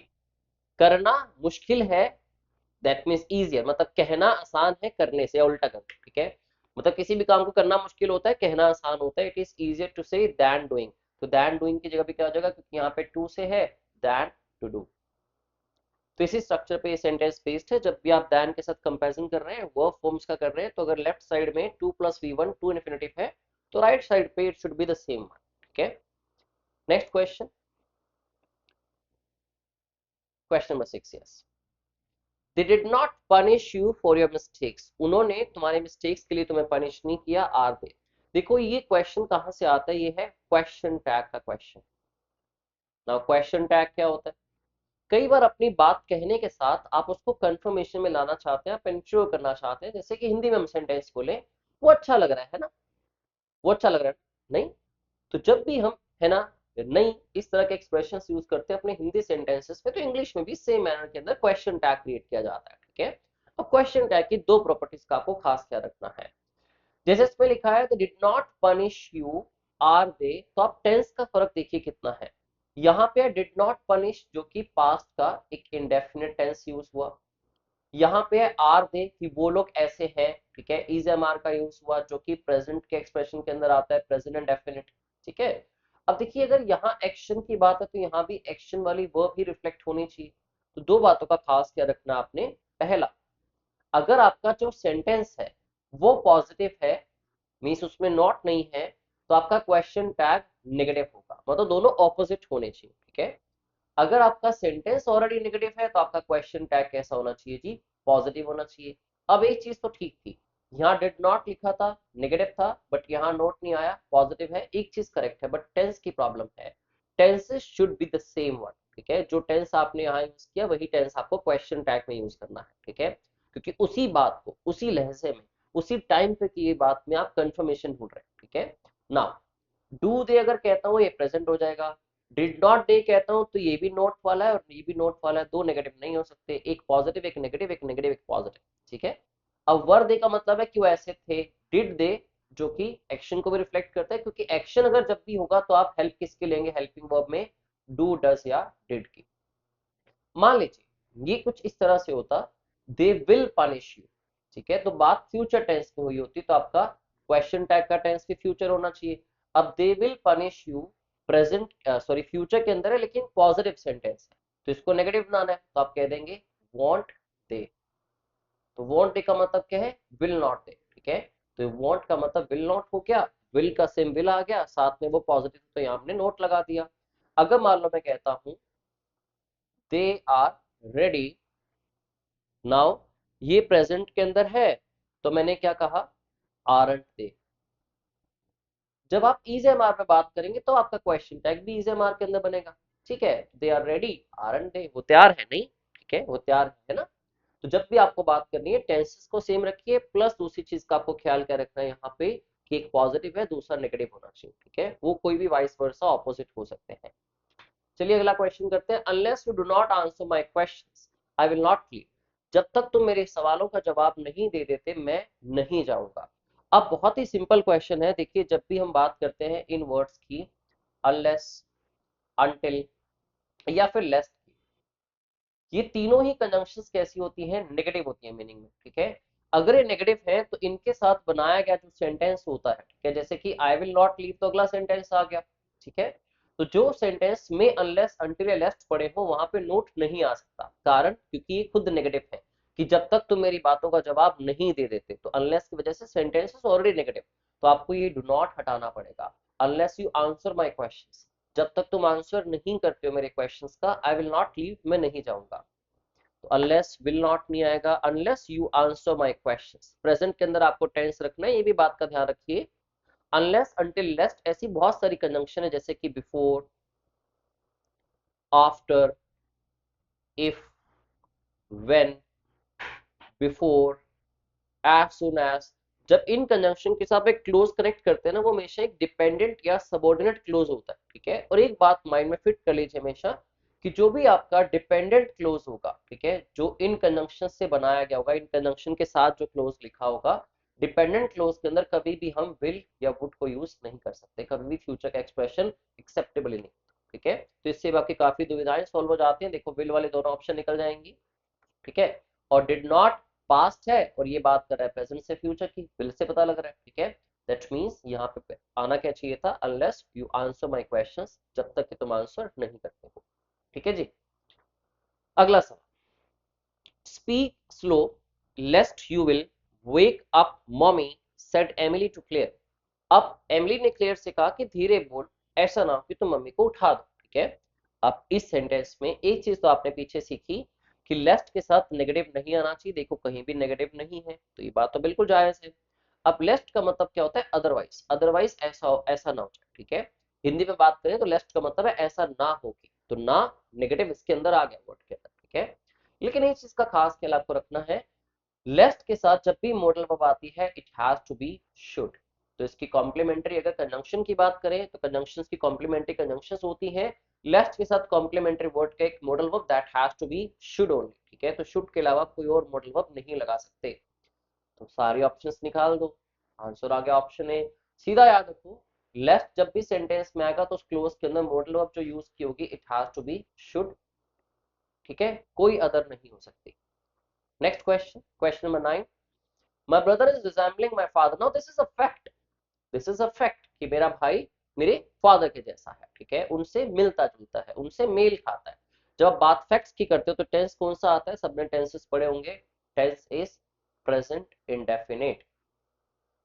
करना मुश्किल है, दैट मीन्स इजियर मतलब कहना आसान है करने से, या उल्टा करना, ठीक है, मतलब किसी भी काम को करना मुश्किल होता है, कहना आसान होता है, इट इज इजियर टू से दैन डूइंग। तो दैन डूइंग की जगह पे क्या हो जाएगा, क्योंकि यहाँ पे टू से है, दैन टू डू। तो इसी स्ट्रक्चर पे ये सेंटेंस बेस्ड है। जब भी आप दैन के साथ कंपैरिजन कर रहे हैं, वर्ब फॉर्म्स का कर रहे हैं, तो अगर लेफ्ट साइड में to plus V one to infinitive है, तो राइट साइड पे it should be the same one, ठीक है। Next question, question number 6, yes, they did not punish you for your mistakes, उन्होंने तुम्हारे मिस्टेक्स के लिए तुम्हें पनिश नहीं किया, आर दे। देखो ये क्वेश्चन कहां से आता है, ये है क्वेश्चन टैग का क्वेश्चन। नाउ क्वेश्चन टैग क्या होता है, कई बार अपनी बात कहने के साथ आप उसको कंफर्मेशन में लाना चाहते हैं, आप इंश्योर करना चाहते हैं, जैसे कि हिंदी में हम सेंटेंस बोले, वो अच्छा लग रहा है ना, वो अच्छा लग रहा है नहीं, तो जब भी हम, है ना, नहीं, इस तरह के एक्सप्रेशन यूज करते हैं अपने हिंदी सेंटेंसेस में, तो इंग्लिश में भी सेम मैनर के अंदर क्वेश्चन टैग क्रिएट किया जाता है, ठीक है। अब क्वेश्चन टैग की दो प्रॉपर्टीज का आपको खास ख्याल रखना है। जैसे इसमें लिखा है they did not punish you, are they, तो आप टेंस का फर्क देखिए कितना है। यहाँ पे डिड नॉट पनिश जो कि पास्ट का एक इंडेफिनिट टेंस यूज हुआ, यहाँ पे आर दे कि वो लोग ऐसे हैं, ठीक है, इज एम आर का यूज हुआ जो कि प्रेजेंट के एक्सप्रेशन के अंदर आता है, प्रेजेंट इंडेफिनिट, ठीक है। अब देखिए अगर यहाँ एक्शन की बात है तो यहाँ भी एक्शन वाली वर्ब ही रिफ्लेक्ट होनी चाहिए। तो दो बातों का खास ख्याल रखना आपने। पहला, अगर आपका जो सेंटेंस है वो पॉजिटिव है, मीन्स उसमें नॉट नहीं है, तो आपका क्वेश्चन टैग नेगेटिव होगा, मतलब दोनों ऑपोजिट होने चाहिए, ठीक है। अगर आपका सेंटेंस ऑलरेडी नेगेटिव है तो आपका क्वेश्चन टैग कैसा होना चाहिए जी, पॉजिटिव होना चाहिए। अब एक चीज तो ठीक थी, यहाँ डिड नॉट लिखा था, नेगेटिव था, बट यहाँ नोट नहीं आया, पॉजिटिव है, एक चीज करेक्ट है, बट टेंस की प्रॉब्लम है। Tenses should be the same one, ठीक है, जो टेंस आपने यहाँ यूज किया वही टेंस आपको क्वेश्चन टैग में यूज करना है, ठीक है, क्योंकि उसी बात को उसी लहजे में उसी टाइम पे की ये बात में आप कंफर्मेशन ढूंढ रहे हैं, ठीक है ना। डू दे अगर कहता हूँ ये प्रेजेंट हो जाएगा, डिड नॉट दे कहता हूँ तो ये भी नोट वाला है और ये भी नोट वाला है, दो नेगेटिव नहीं हो सकते, एक पॉजिटिव एक नेगेटिव, एक नेगेटिव एक पॉजिटिव, ठीक है। अब वर दे का मतलब है कि वो ऐसे थे, डिड दे जो कि एक्शन को भी रिफ्लेक्ट करता है, क्योंकि एक्शन अगर जब भी होगा तो आप हेल्प किसके लेंगे, हेल्पिंग वर्ब में डू डज या डिड की। मान लीजिए ये कुछ इस तरह से होता, दे विल पनिश यू, ठीक है, तो बात फ्यूचर टेंस में हुई होती तो आपका क्वेश्चन टैग का टेंस भी फ्यूचर होना चाहिए। अब they will punish you present sorry future के अंदर है लेकिन पॉजिटिव सेंटेंस है, तो इसको नेगेटिव बनाना है, तो आप कह देंगे वॉन्ट दे। तो वॉन्ट दे का मतलब क्या है, विल नॉट दे, ठीक है। तो वॉन्ट का मतलब विल नॉट हो गया, विल का सेम विल आ गया, साथ में वो पॉजिटिव, तो यहाँ हमने नोट लगा दिया। अगर मान लो मैं कहता हूं दे आर रेडी नाउ, ये प्रेजेंट के अंदर है, तो मैंने क्या कहा, आरंट दे। जब आप इज एम आर पे बात करेंगे तो आपका क्वेश्चन टैग भी इज एम आर के अंदर बनेगा, ठीक है, दे आर रेडी, आरंट दे, वो तैयार है नहीं, ठीक है, वो तैयार है ना। तो जब भी आपको बात करनी है टेंसेस को सेम रखिए, प्लस दूसरी चीज का आपको ख्याल क्या रखना है यहाँ पे, कि एक पॉजिटिव है दूसरा नेगेटिव होना चाहिए, ठीक है, वो कोई भी वाइस वर्सा ऑपोजिट हो सकते हैं। चलिए अगला क्वेश्चन करते हैं, unless you do not answer my questions I will not leave, जब तक तुम मेरे सवालों का जवाब नहीं दे देते मैं नहीं जाऊंगा। अब बहुत ही सिंपल क्वेश्चन है, देखिए जब भी हम बात करते हैं इन वर्ड्स की, अनलेस, अनटिल या फिर लेस, ये तीनों ही कंजंक्शंस कैसी होती हैं, नेगेटिव होती हैं मीनिंग में, ठीक है। अगर ये नेगेटिव है तो इनके साथ बनाया गया जो सेंटेंस होता है, ठीक है, जैसे कि आई विल नॉट लीव तो अगला सेंटेंस आ गया, ठीक है। तो जो सेंटेंस में अनलेस अनटिल या लेस्ट पड़े हो वहां पे नोट नहीं आ सकता, कारण क्योंकि ये खुद नेगेटिव है, कि जब तक तुम मेरी बातों का जवाब नहीं दे देते, तो अनलेस की वजह से सेंटेंस ऑलरेडी नेगेटिव, तो आपको ये डू नॉट हटाना पड़ेगा। Unless you answer my question, जब तक तुम आंसर नहीं करते हो मेरे क्वेश्चंस का, आई विल नॉट लीव, मैं नहीं जाऊंगा। तो अनलेस विल नॉट नहीं आएगा, unless you answer my question. Present के अंदर आपको टेंस रखना है, ये भी बात का ध्यान रखिए। अनलेस अंटिल लेस्ट ऐसी बहुत सारी कंजंक्शन है, जैसे कि before, after, if, when, before, as soon as. जब इन कंजंक्शन के साथ एक क्लोज कनेक्ट करते हैं ना, वो हमेशा एक डिपेंडेंट या सबऑर्डिनेट क्लोज होता है, ठीक है। और एक बात माइंड में फिट कर लीजिए हमेशा कि जो भी आपका डिपेंडेंट क्लोज होगा, ठीक है, जो इन कंजंक्शन से बनाया गया होगा, इन कंजंक्शन के साथ जो क्लोज लिखा होगा, डिपेंडेंट क्लोज के अंदर कभी भी हम विल या वुड को यूज नहीं कर सकते, कभी भी फ्यूचर का एक्सप्रेशन एक्सेप्टेबल ही नहीं, ठीक है। तो इससे बाकी काफी दुविधाएं सॉल्व हो जाती हैं। देखो विल वाले दोनों ऑप्शन निकल जाएंगी, ठीक है। और डिड नॉट पास्ट है, और ये बात कर रहा है प्रेजेंट से फ्यूचर की, विल से पता लग रहा है, ठीक है। दैट मींस यहाँ पे आना क्या चाहिए था, unless you answer my questions, जब तक कि तुम आंसर नहीं करते हो, ठीक है जी। अगला सवाल, speak slow lest you will wake up mommy, said Emily to Claire. अब एमिली ने क्लेयर से कहा कि धीरे बोल, ऐसा ना हो कि तुम मम्मी को उठा दो, ठीक है। अब इस सेंटेंस में एक चीज तो आपने पीछे सीखी कि लेस्ट के साथ नेगेटिव नहीं आना चाहिए, देखो कहीं भी नेगेटिव नहीं है, तो ये बात तो बिल्कुल जायज है। अब लेस्ट का मतलब क्या होता है, अदरवाइज, अदरवाइज ऐसा ना हो जाए, ठीक है। हिंदी में बात करें तो लेस्ट का मतलब है ऐसा ना होगी, तो ना नेगेटिव इसके अंदर आ गया वर्ड के अंदर, ठीक है। लेकिन एक चीज का खास ख्याल आपको रखना है, लेस्ट के साथ जब भी मॉडल वर्ब आती है it has to be should. तो इसकी कॉम्प्लीमेंट्री अगर कंजंक्शन की बात करें तो कंजंक्शंस की कॉम्प्लीमेंट्री कंजंक्शंस होती हैं, लेस्ट के साथ कॉम्प्लीमेंट्री वर्ड का एक modal verb that has to be should only, ठीक है। तो शुड के अलावा कोई और मॉडल वर्ब नहीं लगा सकते। तो सारे ऑप्शंस निकाल दो, आंसर आ गया ऑप्शन ए। सीधा याद रखो, लेस्ट जब भी सेंटेंस में आएगा तो उस क्लोज के अंदर मॉडल वर्ब जो यूज की होगी it has to be should, ठीक है, कोई अदर नहीं हो सकती। Next question, question number 9, My brother is resembling my father. Now this is a fact. This is a fact कि मेरा भाई मेरे फादर के जैसा है, ठीक है, उनसे मिलता जुलता है, उनसे मेल खाता है। जब आप बात फैक्ट्स की करते हो तो टेंस कौन सा आता है, सबने टेंसेस पढ़े होंगे, टेंस इज प्रेजेंट इंडेफिनिट।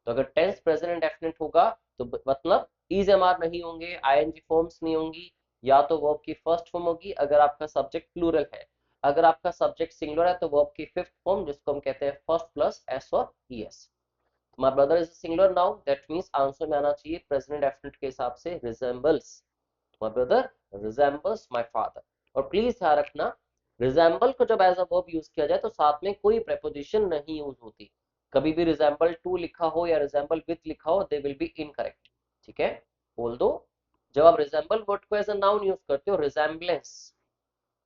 तो अगर टेंस प्रेजेंट इंडेफिनिट होगा तो मतलब इज एम आर नहीं होंगे, आईएनजी फॉर्म्स नहीं होंगी, या तो वर्ब की फर्स्ट फॉर्म होगी अगर आपका सब्जेक्ट प्लूरल है, अगर आपका सब्जेक्ट सिंगुलर है तो वर्ब की फिफ्थ फॉर्म जिसको हम कहते हैं फर्स्ट प्लस एस और ES. My brother is a singular now, that means answer में आना चाहिए प्रेजेंट डेफिनेट के हिसाब से resembles, my brother resembles my father। और प्लीज ध्यान रखना, resemble को जब एज अ वर्ब यूज किया जाए तो साथ में कोई preposition नहीं यूज होती, कभी भी resemble to लिखा हो या resemble with लिखा हो they will be incorrect, ठीक है। although जब आप resemble वर्ड को एज अ नाउन यूज करते हो resemblance,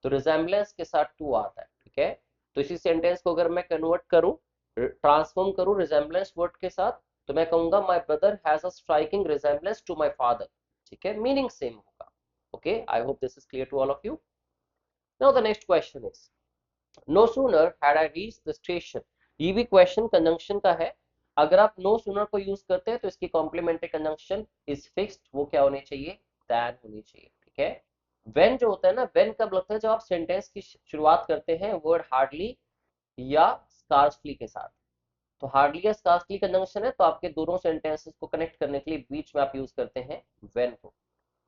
तो रिजेम्बलेंस के साथ टू आता है, ठीक है। तो इसी सेंटेंस को अगर मैं कन्वर्ट करूं, ट्रांसफॉर्म करूं रिजेम्बलेंस वर्ड के साथ, तो मैं कहूंगा my brother has a striking resemblance to my father, ठीक है, मीनिंग सेम होगा। Okay, I hope this is clear to all of you. Now the next question is, no sooner had I reached the station. ये भी question conjunction का है। अगर आप no sooner को यूज करते हैं तो इसकी कॉम्प्लीमेंट्री कंजंक्शन इज फिक्स्ड, वो क्या होनी चाहिए, दैन होनी चाहिए, ठीक है। व्हेन जो होता है ना, व्हेन कब लगता है, जब आप सेंटेंस की शुरुआत करते हैं वर्ड हार्डली या स्कार्सली के साथ। तो हार्डली या स्कार्सली कंजंक्शन है तो आपके दोनों सेंटेंसेस को कनेक्ट करने के लिए बीच में आप यूज करते हैं व्हेन को।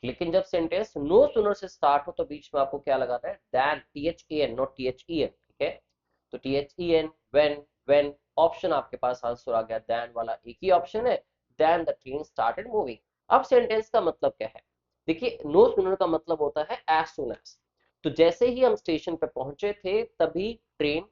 लेकिन जब सेंटेंस नो सूनर से स्टार्ट हो तो बीच में आपको क्या लगाना है, दैन, THEN, नॉट THEN, ठीक है। तो THEN, व्हेन ऑप्शन आपके पास आंसर आ गया, दैन वाला एक ही ऑप्शन है, than the train started moving. अब सेंटेंस का मतलब क्या है, देखिए नो सूनर का मतलब होता है एज सुन एज, तो जैसे ही हम स्टेशन पे पहुंचे थे तभी ट्रेन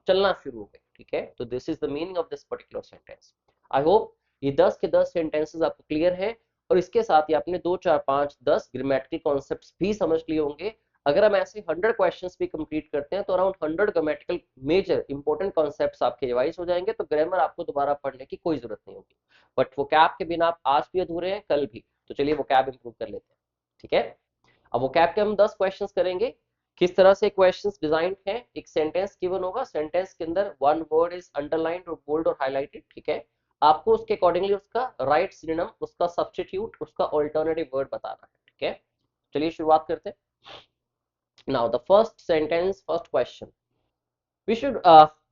चलना शुरू हो गई, ठीक है। तो this is the meaning of this particular sentence. I hope ये 10 के 10 सेंटेंसेस आपको क्लियर है, और इसके साथ ही आपने 2 4 5 10 ग्रामेटिकल कॉन्सेप्ट्स भी समझ लिए होंगे। अगर हम ऐसे 100 क्वेश्चंस भी कंप्लीट करते हैं तो around 100 grammatical major important concepts आपके रिवाइज हो जाएंगे, तो ग्रामर आपको दोबारा पढ़ने की कोई जरूरत नहीं होगी। बट वो कैब के बिना आप आज भी अधूरे हैं, कल भी, तो चलिए वो कैब इंप्रूव कर लेते हैं, ठीक है। अब वो कैब के हम 10 क्वेश्चंस करेंगे। किस तरह से क्वेश्चंस डिजाइन है, एक सेंटेंस गिवन होगा, सेंटेंस के अंदर वन वर्ड इज अंडरलाइंड और बोल्ड और हाईलाइटेड, ठीक है। आपको उसके अकॉर्डिंगली उसका राइट सिनोनिम, उसका सब्स्टिट्यूट, उसका ऑल्टरनेटिव वर्ड बताना है, ठीक है। चलिए शुरुआत करते हैं। Now the first sentence, first question, we should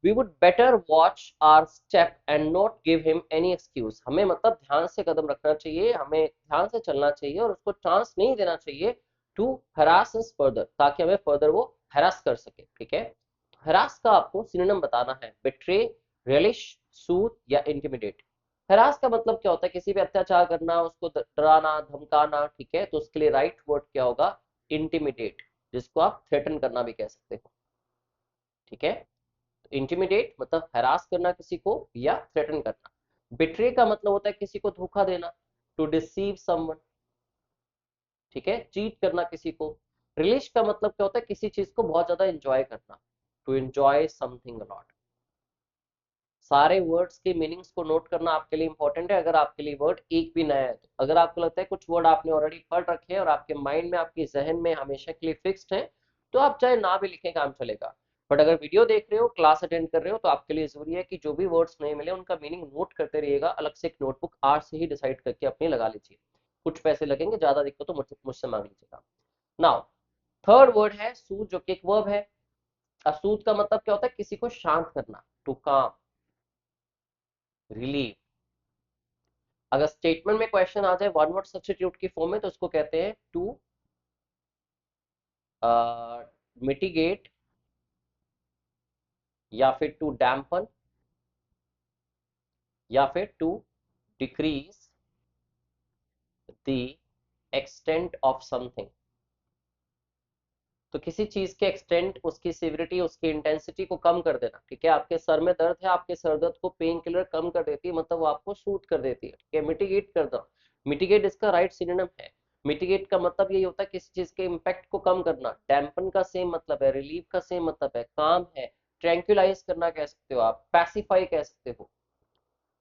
we would better watch our step and not give him any excuse। हमें मतलब ध्यान से कदम रखना चाहिए, हमें ध्यान से चलना चाहिए और उसको चांस नहीं देना चाहिए टू harass us further, ताकि हमें फर्दर वो हरास कर सके, ठीक है। हरास का आपको सिनोनिम बताना है, बिट्रे, रेलिश, सूद या इंटिमिडेट। हरास का मतलब क्या होता है, किसी पे अत्याचार करना, उसको डराना धमकाना, ठीक है, तो उसके लिए राइट वर्ड क्या होगा, इंटिमिडेट, जिसको आप थ्रेटन करना भी कह सकते हो, ठीक है। इंटिमिडेट मतलब हरास करना किसी को या थ्रेटन करना। बिट्रे का मतलब होता है किसी को धोखा देना, टू डिसीव समवन, ठीक है, चीट करना किसी को। रिलीज का मतलब क्या होता है, किसी चीज को बहुत ज्यादा एंजॉय करना, टू एंजॉय समथिंग अलॉट। सारे वर्ड्स के मीनिंग्स को नोट करना आपके लिए इंपॉर्टेंट है, अगर आपके लिए वर्ड एक भी नया है तो। अगर आपको लगता है कुछ वर्ड आपने ऑलरेडी पढ़ रखे हैं और आपके माइंड में, आपके जहन में हमेशा के लिए फिक्स्ड है, तो आप चाहे ना भी लिखें, काम चलेगा। बट अगर वीडियो देख रहे हो, क्लास अटेंड कर रहे हो, तो आपके लिए जरूरी है कि जो भी वर्ड्स नहीं मिले उनका मीनिंग नोट करते रहिएगा। अलग से एक नोटबुक आज से ही डिसाइड करके अपनी लगा लीजिए। कुछ पैसे लगेंगे, ज्यादा दिक्कत तो मुझसे मांग लीजिएगा। नाउ थर्ड वर्ड है सूद, जो कि एक वर्ब है। असूद का मतलब क्या होता है, किसी को शांत करना, टू काम, रिलीव। अगर स्टेटमेंट में क्वेश्चन आ जाए वन वर्ड सब्स्टिट्यूट की फॉर्म में, तो उसको कहते हैं टू मिटिगेट, या फिर टू डैम्पन, या फिर to decrease the extent of something. तो किसी चीज के एक्सटेंट, उसकी सिविरिटी, उसकी इंटेंसिटी को कम कर देना, ठीक है। आपके सर में दर्द है, आपके सर दर्द को पेन किलर कम कर देती है, मतलब वो आपको सूट कर देती है, ठीक है। मिटिगेट कर दो, मिटिगेट इसका राइट सिनोनिम है। मिटिगेट का मतलब यही होता है किसी चीज के इम्पैक्ट को कम करना। डैम्पन का सेम मतलब है, रिलीव का सेम मतलब है, काम है। ट्रैंक्विलाइज करना कह सकते हो आप, पैसिफाई कह सकते हो।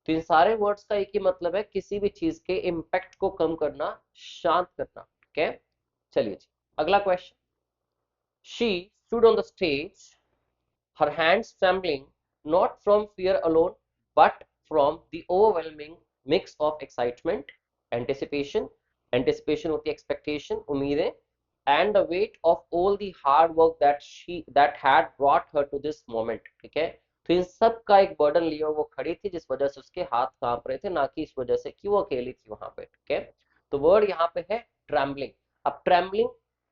तो इन सारे वर्ड्स का एक ही मतलब है, किसी भी चीज के इम्पैक्ट को कम करना, शांत करना, ठीक है। चलिए जी, अगला question. She stood on the stage, her hands trembling, not from fear alone, but from the overwhelming mix of excitement, anticipation, anticipation होती है expectation, उम्मीदें, and the weight of all the hard work that had brought her to this moment, ठीक है। तो इन सब का एक burden लिए वो खड़ी थी, जिस वजह से उसके हाथ कांप रहे थे, ना कि इस वजह से कि वो अकेली थी वहां पे, ठीक है। तो वर्ड यहाँ पे है ट्रैम्बलिंग। अब ट्रैम्बलिंग,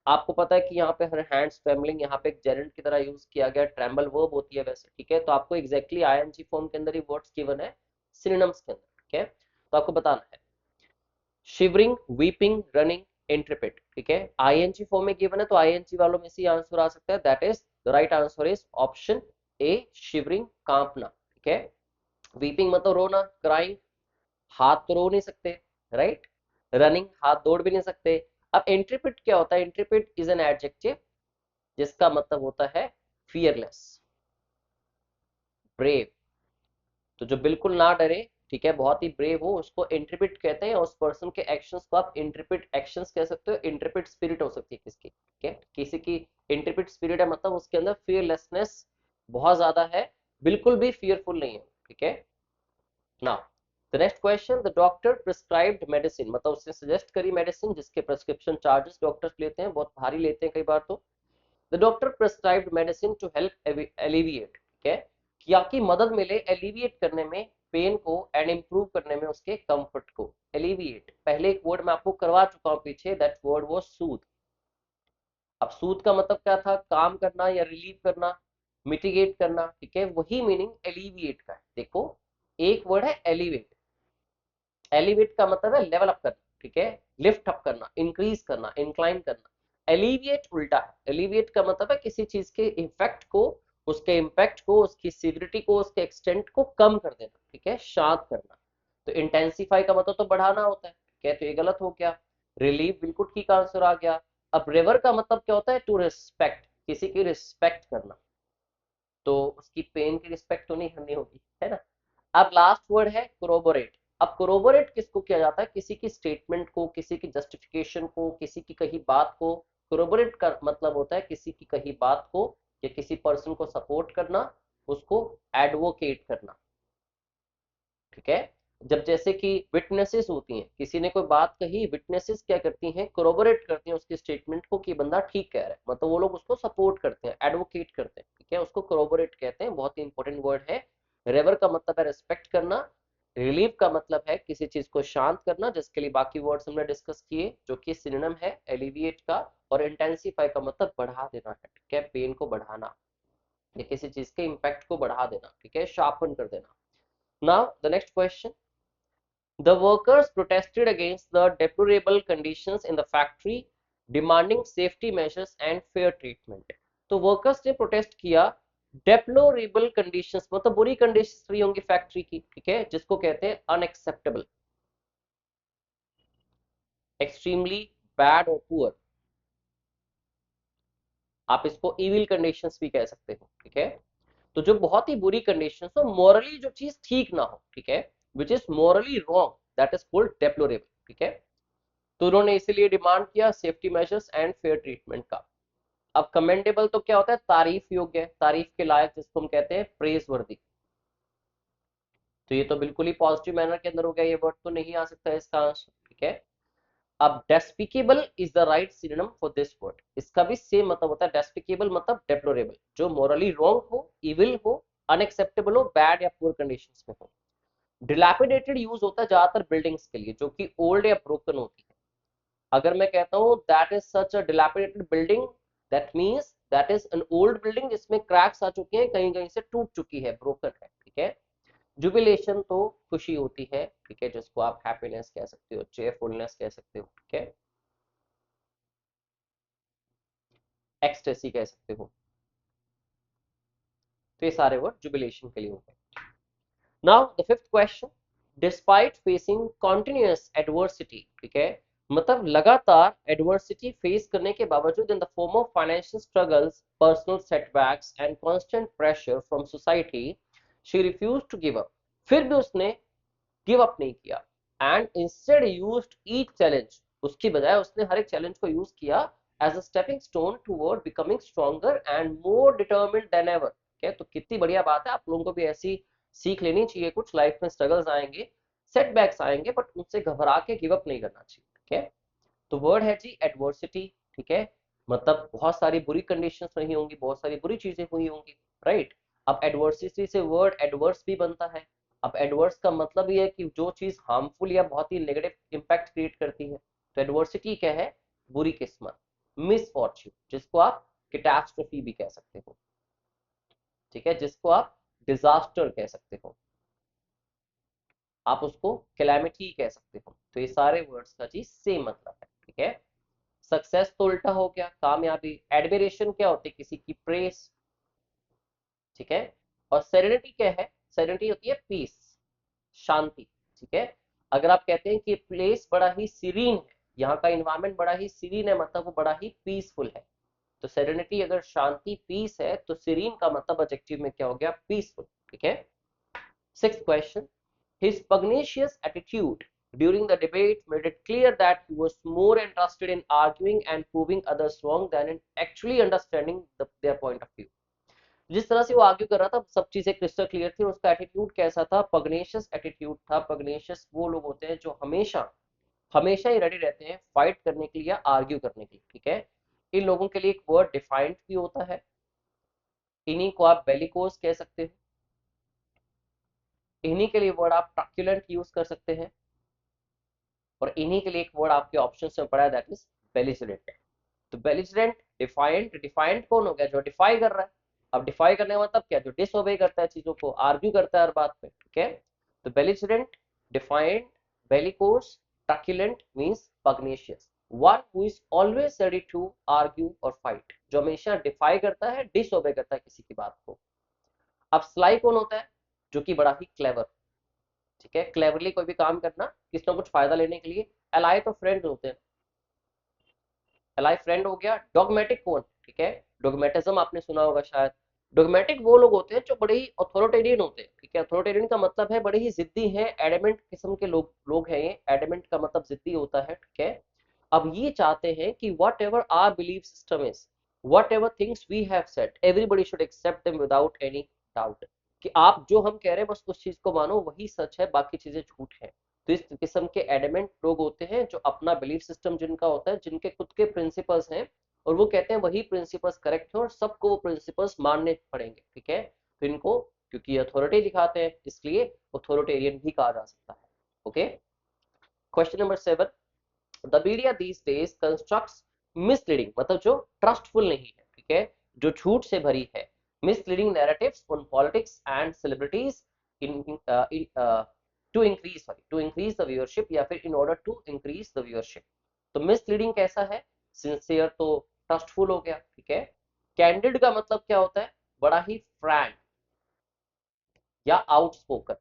आपको पता है कि यहाँ पे हर हैंड्स ट्रेमलिंग, यहाँ पे एक जेरेंट की तरह यूज किया गया, ट्रैम्बल वर्ब होती है वैसे, ठीक है। तो आपको एग्जैक्टली आईएनजी फॉर्म के अंदर ही वर्ड्स गिवन है सिनोनिम्स के अंदर, ठीक है। तो आपको बताना है शिवरिंग, वीपिंग, रनिंग, इंट्रपिड, ठीक है। आईएनजी फॉर्म में गिवन है, तो आईएनजी वालों में से आंसर आ सकता है, that is the right answer is option A, shivering, कांपना, ठीक है। वीपिंग मतलब रोना, क्राइंग, हाथ तो रो नहीं सकते, राइट। रनिंग, हाथ दौड़ भी नहीं सकते। अब इंट्रपिड क्या होता है, इंट्रपिड इज एन एडजेक्टिव जिसका मतलब होता है फियरलेस, ब्रेव। तो जो बिल्कुल ना डरे, ठीक है, बहुत ही ब्रेव हो, उसको इंट्रपिड कहते हैं। उस पर्सन के एक्शंस को आप इंट्रपिड एक्शंस कह सकते हो। इंट्रपिड स्पिरिट हो सकती है किसकी, ठीक है, किसी की इंट्रपिड स्पिरिट है, मतलब उसके अंदर फियरलेसनेस बहुत ज्यादा है, बिल्कुल भी फियरफुल नहीं है, ठीक है। Now the next question, the doctor prescribed medicine, मतलब उसने सजेस्ट करी मेडिसिन जिसके प्रिस्क्रिप्शन चार्जेस डॉक्टर्स लेते हैं, बहुत भारी लेते हैं कई बार। तो the doctor prescribed medicine to help alleviate, ठीक है, कि आपकी मदद मिले एलिविएट करने में पेन को, एंड इंप्रूव करने में उसके कंफर्ट को। एलिविएट, पहले एक वर्ड मैं आपको करवा चुका हूं पीछे, दैट वर्ड वो सूद। अब सूद का मतलब क्या था, काम करना या रिलीव करना, मिटिगेट करना, ठीक है। वही मीनिंग एलिविएट का है। देखो, एक वर्ड है एलिवेट, एलिवेट का मतलब है लेवल अप करना, ठीक है, लिफ्ट अप करना, इंक्रीज करना, इंक्लाइन करना। एलिविएट उल्टा है, एलिविएट का मतलब है किसी चीज के इफेक्ट को, उसके इम्पैक्ट को, उसकी सिविरिटी को, उसके एक्सटेंट को कम कर देना, ठीक है, शांत करना। तो इंटेंसिफाई का मतलब तो बढ़ाना होता है, ठीक है, तो ये गलत हो गया। रिलीव बिल्कुल ठीक आंसर आ गया। अब रिवर का मतलब क्या होता है, टू रिस्पेक्ट, किसी की रिस्पेक्ट करना, तो उसकी पेन की रिस्पेक्ट तो नहीं करनी होगी, है ना। अब लास्ट वर्ड है कोरोबोरेट। अब कोरोबोरेट किसको किया जाता है, किसी की स्टेटमेंट को, किसी की जस्टिफिकेशन को, किसी की कही बात को। कोरोबोरेट का मतलब होता है किसी की कही बात को या किसी पर्सन को सपोर्ट करना, उसको एडवोकेट करना, ठीक है। जब जैसे कि विटनेसेस होती हैं, किसी ने कोई बात कही, विटनेसेस क्या करती हैं, कोरोबोरेट करती हैं उसकी स्टेटमेंट को कि बंदा ठीक कह रहा है, मतलब वो लोग उसको सपोर्ट करते हैं, एडवोकेट करते हैं, ठीक है, उसको कोरोबोरेट कहते हैं। बहुत ही इंपॉर्टेंट वर्ड है। रेवर का मतलब है रिस्पेक्ट करना। रिलीव का मतलब है किसी चीज को शांत करना, जिसके लिए बाकी वर्ड्स हमने डिस्कस किए, जो कि सिनोनिम है एलिविएट का। और इंटेंसिफाई का मतलब बढ़ा देना है, ठीक है, पेन को बढ़ाना। या किसी चीज के इम्पैक्ट को बढ़ा देना, ठीक है, शार्पन कर देना। Now the next question, the workers protested against the deplorable conditions in the factory, demanding safety measures and fair treatment। तो वर्कर्स ने प्रोटेस्ट किया डेप्लोरेबल कंडीशंस, मतलब बुरी कंडीशंस रही होंगी फैक्ट्री की, ठीक है, जिसको कहते हैं अनएक्सेप्टेबल, एक्सट्रीमली बैड और पुअर। आप इसको इविल कंडीशंस भी कह सकते हो, ठीक है। तो जो बहुत ही बुरी कंडीशंस हो, मॉरली जो चीज ठीक ना हो, ठीक है, which is morally wrong, that is called deplorable, ठीक है। तो उन्होंने इसीलिए डिमांड किया safety measures and fair treatment का। अब कमेंडेबल तो क्या होता है, तारीफ योग्य है, तारीफ के लायक, जिसको हम कहते हैं प्रेज वर्दी। तो ये तो बिल्कुल ही पॉजिटिव मैनर के अंदर हो गया, ये वर्ड तो नहीं आ सकता है इसका आंसर, ठीक है। अब despicable is the right synonym for this word, इसका भी सेम मतलब होता है, डेस्पिकेबल मतलब डेप्लोरेबल, जो मोरली रॉन्ग हो, इविल हो, अनएक्सेप्टेबल हो, बैड या पुअर कंडीशंस में हो। डिलैपिडेटेड यूज होता है ज्यादातर बिल्डिंग्स के लिए जो कि ओल्ड या ब्रोकन होती है। अगर मैं कहता हूँ that is such a dilapidated building, that means that is an old building जिसमें क्रैक्स आ चुके हैं, कहीं कहीं से टूट चुकी है, ब्रोकन है, ठीक है। जुबिलेशन तो खुशी होती है, ठीक है, जिसको आप हैप्पीनेस कह सकते हो, चेयरफुलनेस कह सकते हो, ठीक है, एक्सटेसी कह सकते हो। तो ये सारे वर्ड जुबिलेशन के लिए होते हैं। Now the fifth question, despite facing continuous adversity, ठीक है, मतलब लगातार एडवर्सिटी फेस करने के बावजूद, in the form of financial struggles, personal setbacks and constant pressure from society, she refused to give up. फिर भी उसने गिव अप नहीं किया, and instead used each challenge, उसकी बजाय उसने हर एक चैलेंज को यूज किया as a stepping stone toward becoming stronger and more determined then ever. ठीक, तो कितनी बढ़िया बात है, आप लोगों को भी ऐसी सीख लेनी चाहिए, कुछ लाइफ में स्ट्रगल्स आएंगे, सेटबैक्स आएंगे, बट उनसे घबरा के गिव अप नहीं करना चाहिए, ठीक है। तो वर्ड है जी एडवर्सिटी, ठीक है, मतलब बहुत सारी बुरी कंडीशंस रही होंगी, बहुत सारी बुरी चीजें हुई होंगी, राइट। अब एडवर्सिटी से वर्ड एडवर्स भी बनता है। अब एडवर्स का मतलब ये है कि जो चीज हार्मफुल या बहुत ही नेगेटिव इंपैक्ट क्रिएट करती है। तो एडवर्सिटी क्या है, बुरी किस्मत, मिसफॉर्च्यून, जिसको आप कैटास्ट्रोफी भी कह सकते हो, ठीक है, जिसको आप डिजास्टर कह सकते हो, आप उसको कैलामिटी कह सकते हो। तो ये सारे वर्ड्स का जी सेम मतलब है, ठीक है। सक्सेस तो उल्टा हो गया, कामयाबी। एडमिरेशन क्या होती है, किसी की प्रेस, ठीक है। और सेरेनिटी क्या है, सेरेनिटी होती है पीस, शांति, ठीक है। अगर आप कहते हैं कि प्लेस बड़ा ही सीरीन है, यहाँ का इन्वायरमेंट बड़ा ही सीरीन है, मतलब वो बड़ा ही पीसफुल है। तो सेरेनिटी अगर शांति पीस है, तो सीरीन का मतलब एडजेक्टिव में क्या हो गया, पीसफुल, ठीक है। Sixth question, his pugnacious attitude during the debate made it clear that he was more interested in arguing and proving others wrong than in actually understanding their point of view। जिस तरह से वो argue कर रहा था, सब चीजें crystal clear थी, और उसका एटीट्यूड कैसा था, पग्नेशियस एटीट्यूड था। पग्नेशियस वो लोग होते हैं जो हमेशा हमेशा ही रेडी रहते हैं फाइट करने के लिए या आर्ग्यू करने के लिए, ठीक है। इन लोगों के लिए एक वर्ड डिफाइंड भी होता है, इन्हीं को आप बेलिकोस कह सकते हो। इन्हीं के लिए वर्ड आप ट्रक्युलेंट यूज कर सकते हैं, और इन्हीं के लिए एक वर्ड आपके ऑप्शन में पड़ा है, दैट इज बेलिजरेंट। तो बेलिजरेंट, डिफाइंड, डिफाइंड कौन हो गया, जो डिफाई कर रहा है। अब डिफाई करने का मतलब क्या, जो डिसओबे करता है चीजों को, आर्ग्यू करता है हर बात पे, ठीक है। तो belligerent, defined, bellicose, truculent means pugnacious, one who is always ready to argue और फाइट, जो हमेशा डिफाई करता है, डिसओबे करता है किसी की बात को। अब स्लाई कौन होता है, जो कि बड़ा ही क्लेवर, ठीक है, क्लेवरली कोई भी काम करना किसी ना कुछ फायदा लेने के लिए। एलाई तो फ्रेंड होते हैं, एलाई फ्रेंड हो गया। डॉगमेटिक कौन, ठीक है, डोगमेटिज्म आपने सुना होगा शायद। डोगमेटिक वो लोग होते हैं जो बड़े ही अथॉरिटेरियन होते हैं, ठीक है। अथॉरिटेरियन का मतलब है बड़े ही जिद्दी हैं, एडमेंट किस्म के लोग हैं ये। एडमेंट का मतलब जिद्दी होता है, ठीक है। अब ये चाहते हैं कि whatever our belief system is, whatever things we have said, everybody should accept them without any doubt, कि आप जो हम कह रहे हैं बस उस चीज को मानो, वही सच है, बाकी चीजें झूठ है। तो इस किस्म के एडमेंट लोग होते हैं जो अपना बिलीफ सिस्टम जिनका होता है, जिनके खुद के प्रिंसिपल्स हैं, और वो कहते हैं वही प्रिंसिपल्स करेक्ट है और सबको वो प्रिंसिपल्स मानने पड़ेंगे, ठीक है। तो इनको, क्योंकि अथॉरिटी दिखाते हैं, इसलिए अथॉरिटेरियन भी कहा जा सकता है, okay. Question number 7, the media these days constructs misleading, मतलब जो ट्रस्टफुल नहीं है, ठीक है, जो झूठ से भरी है, misleading narratives on politics and celebrities to increase the viewership या फिर in order to increase the viewership। तो misleading कैसा है? sincere तो trustful हो गया, ठीक है। candid का मतलब क्या होता है? बड़ा ही frank या आउटस्पोकन।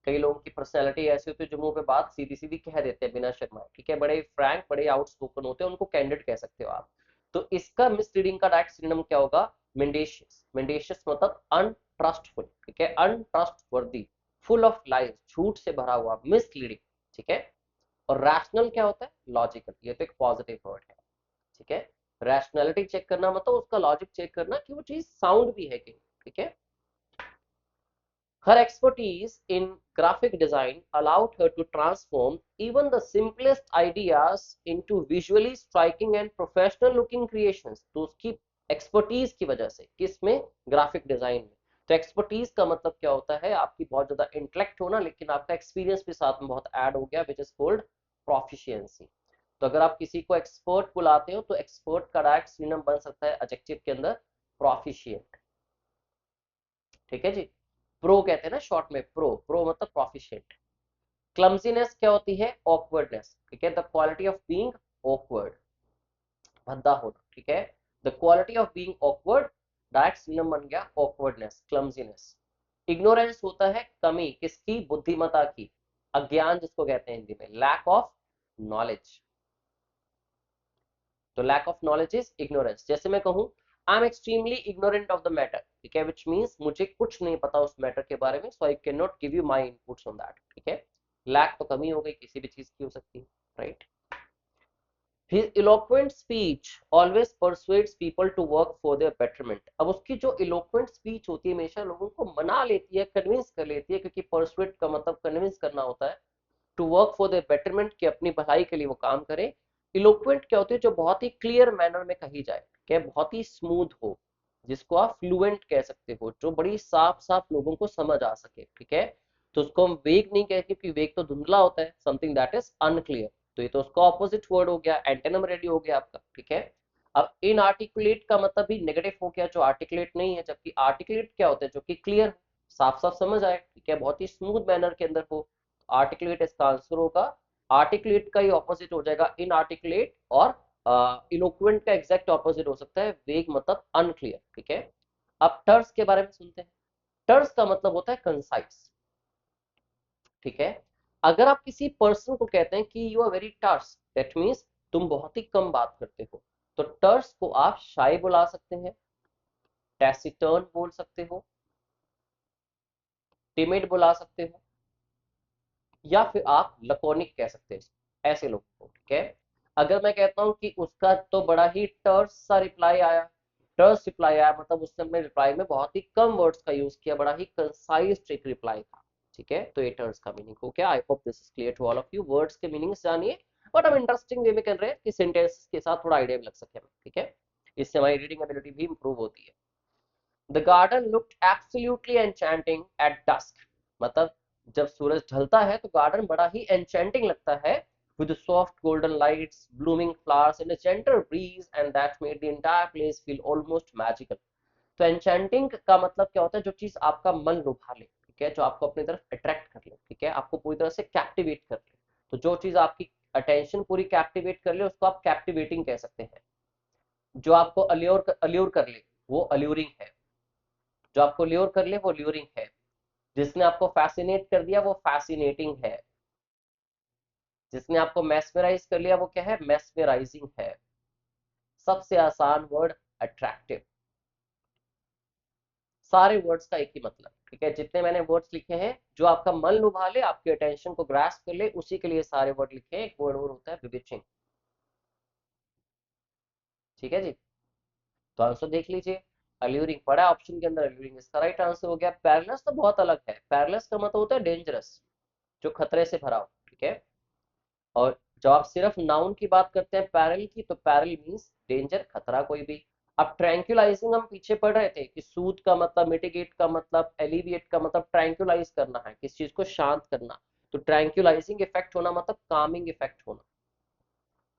कई लोगों की पर्सनैलिटी ऐसी होती है जो मुंह पे बात सीधी सीधी कह देते हैं बिना शर्माए, ठीक है, बड़े फ्रैंक बड़े आउटस्पोकन होते हैं, उनको कैंडिड कह सकते हो आप। तो इसका मिसलीडिंग का डायरेक्ट सिनोनिम क्या होगा? मेंडेशियस। मेंडेशियस मतलब अनट्रस्टफुल, ठीक है, अनट्रस्टवर्दी, फुल ऑफ लाइज, झूठ से भरा हुआ, मिसलीडिंग, ठीक है। और रैशनल क्या होता है? लॉजिकल। ये तो एक पॉजिटिव वर्ड है, ठीक है। रैशनैलिटी चेक करना मतलब उसका लॉजिक चेक करना कि वो चीज साउंड भी है कि, ठीक है। Her expertise in graphic design allowed her to transform even the simplest ideas into visually striking and professional looking creations। तो उसकी एक्सपर्टीज की वजह से किसमें? ग्राफिक डिजाइन में। तो एक्सपर्टीज का मतलब क्या होता है? आपकी बहुत ज्यादा इंटेलेक्ट होना, लेकिन आपका एक्सपीरियंस भी साथ में बहुत ऐड हो गया, विच इज कॉल्ड प्रोफिशिएंसी। तो अगर आप किसी को एक्सपर्ट बुलाते हो तो एक्सपर्ट का डायरेक्ट सिनोनिम बन सकता है एडजेक्टिव के अंदर प्रोफिशिएंट, ठीक है जी। प्रो कहते हैं ना शॉर्ट में, प्रो, प्रो मतलब प्रोफिशिएंट। क्लमजीनेस क्या होती है? ऑकवर्डनेस, ठीक है, the quality of being awkward, भद्दा होना, ठीक है। The quality of being awkward, direct synonym बन गया ऑकवर्डनेस, क्लमजीनेस। इग्नोरेंस होता है कमी किसकी? बुद्धिमत्ता की। अज्ञान जिसको कहते हैं हिंदी में, लैक ऑफ नॉलेज। तो lack of knowledge is ignorance. जैसे मैं कहूं I am extremely ignorant of the matter, ठीक है, विच मींस मुझे कुछ नहीं पता उस मैटर के बारे में, so I can not give you my inputs on that, ठीक है। लैक तो कमी हो गई, किसी भी चीज की हो सकती है, right. His eloquent speech always persuades people to work for their betterment। अब उसकी जो eloquent speech होती है हमेशा लोगों को मना लेती है, कन्विंस कर लेती है, क्योंकि persuade का मतलब कन्विंस करना होता है, to work for their betterment, कि अपनी भलाई के लिए वो काम करे। इलोक्वेंट क्या होती है? जो बहुत ही क्लियर मैनर में कही जाए, क्या बहुत ही स्मूथ हो, जिसको आप फ्लुएंट कह सकते हो, जो बड़ी साफ साफ लोगों को समझ आ सके, ठीक है। तो उसको हम वेग नहीं कहते, क्योंकि वेग तो धुंधला होता है, समथिंग दैट इज अनक्लियर। तो ये तो उसका ऑपोजिट वर्ड हो गया, एंटेनम रेडी हो गया आपका, ठीक है। अब इनआर्टिकुलेट का मतलब भी नेगेटिव हो गया, जो आर्टिकुलेट नहीं है, जबकि आर्टिकुलेट क्या होता है? जो कि क्लियर, साफ साफ समझ आए, ठीक है, बहुत ही स्मूथ मैनर के अंदर हो। आर्टिकुलेट इसका आंसर होगा। आर्टिकुलेट का ही ऑपोजिट हो जाएगा इनआर्टिकुलेट, और इलोक्वेंट का एग्जैक्ट ऑपोजिट हो सकता है वेग मतलब अनक्लियर, ठीक है। अब टर्स के बारे में सुनते हैं। टर्स का मतलब होता है कंसाइज, ठीक है। अगर आप किसी पर्सन को कहते हैं कि you are very terse, that means तुम बहुत ही कम बात करते हो। तो टर्स को आप शाय बुला सकते हैं, टैसिटर्न बोल सकते हो, टिमिड बुला सकते हो, या फिर आप लकोनिक कह सकते हैं ऐसे लोगों को, ठीक है। अगर मैं कहता हूं कि उसका तो बड़ा ही टर्स सा रिप्लाई आया, टर्स रिप्लाई आया मतलब उसने अपने रिप्लाई में बहुत ही कम वर्ड्स का यूज किया, बड़ा ही कंसाइज स्ट्रिक्ट रिप्लाई था, ठीक है। तो ये टर्स का मीनिंग हो गया। I hope this is clear to all of you. Words के मीनिंग्स जानिए, बट हम इंटरेस्टिंग वे में कर रहे हैं कि सेंटेंस के साथ थोड़ा आइडिया भी लग सके हमें, ठीक है। इससे हमारी रीडिंग एबिलिटी भी इंप्रूव होती है। The garden looked absolutely enchanting at dusk। मतलब जब सूरज ढलता है तो गार्डन बड़ा ही enchanting लगता है, with soft golden lights, blooming flowers and a gentle breeze, and that made the entire place feel almost magical। तो enchanting का मतलब क्या होता है? जो चीज आपका मन लुभा ले, ठीक है, जो आपको अपनी तरफ अट्रैक्ट कर ले, ठीक है, आपको पूरी तरह से कैप्टिवेट कर ले। तो जो चीज आपकी अटेंशन पूरी कैप्टिवेट कर ले उसको आप कैप्टिवेटिंग कह सकते हैं। जो आपको अल्योर कर ले वो अल्यूरिंग है। जो आपको ल्योर कर ले वो ल्यूरिंग है। जिसने आपको फैसिनेट कर दिया वो फैसिनेटिंग है। जिसने आपको मेस्मराइज कर लिया वो क्या है? मेस्मराइजिंग है। सबसे आसान वर्ड अट्रैक्टिव। सारे वर्ड्स का एक ही मतलब, ठीक है। जितने मैंने वर्ड्स लिखे हैं जो आपका मन लुभा ले, आपके अटेंशन को ग्रास्प कर ले, उसी के लिए सारे वर्ड लिखे हैं। एक वर्ड और होता है विविचिंग, ठीक है जी। तो आंसर देख लीजिए। अल्यूरिंग पड़ा ऑप्शन के अंदर, अल्यूरिंग इसका राइट आंसर हो गया। पैरलेस तो बहुत अलग है। पैरलेस का मतलब होता है डेंजरस, जो खतरे से भरा हो, ठीक है। और जब आप सिर्फ नाउन की बात करते हैं पैरल की, तो पैरल मींस डेंजर, खतरा कोई भी। अब ट्रैंक्युलाइजिंग हम पीछे पढ़ रहे थे कि सूद का मतलब, मिटिगेट का मतलब, एलिविएट का मतलब ट्रैंक्युलाइज करना है, किस चीज को शांत करना। तो ट्रैंक्युलाइजिंग इफेक्ट होना मतलब कामिंग इफेक्ट होना।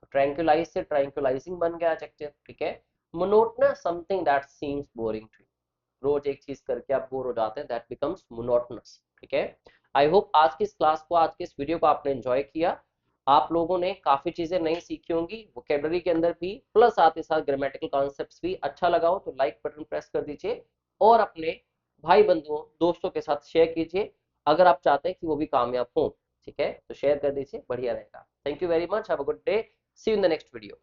तो ट्रैंक्युलाइज से ट्रैंक्युलाइजिंग बन गया एडजेक्टिव, ठीक है। Monotonous, something that seems boring to you. रोज एक चीज करके आप बोर हो जाते हैं, दैट बिकम्स मोनोटोनस। ठीक है, आई होप आज की इस क्लास को, आज के इस वीडियो को आपने एंजॉय किया। आप लोगों ने काफी चीजें नई सीखी होंगी वोकेबलरी के अंदर भी, प्लस साथ ही साथ ग्रामेटिकल कॉन्सेप्ट्स भी। अच्छा लगा हो तो लाइक बटन प्रेस कर दीजिए और अपने भाई बंधुओं दोस्तों के साथ शेयर कीजिए, अगर आप चाहते हैं कि वो भी कामयाब हों। ठीक है, तो शेयर कर दीजिए, बढ़िया रहेगा। Thank you very much, have a good day, see you in the next video.